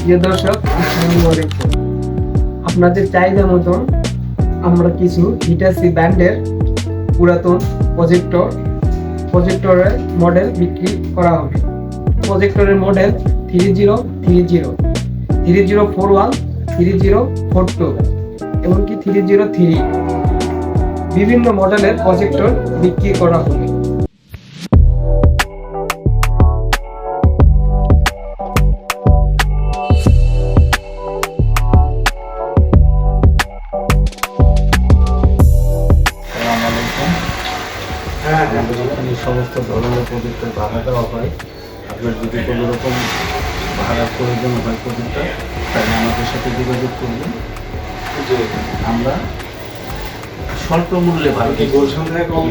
প্রিয় দর্শক, আসসালামু আলাইকুম। আপনাদের চাহিদা মতন আমরা কিছু হিটাসি ব্র্যান্ডের পুরাতন প্রজেক্টরের মডেল বিক্রি করা হবে। প্রজেক্টরের মডেল 3030, 3041, 3042 এমনকি 303 বিভিন্ন মডেলের প্রজেক্টর বিক্রি করা হবে। আমাদের এখানে সমস্ত ধরনের প্রজেক্টের ভাড়া দেওয়া হয়। আপনার যদি কোনো রকম ভাড়ার প্রয়োজন হয় প্রজেক্টর, তাহলে আমাদের সাথে যোগাযোগ করবেন। আমরা স্বল্প মূল্যে ভাড়া গোলশান থেকে কম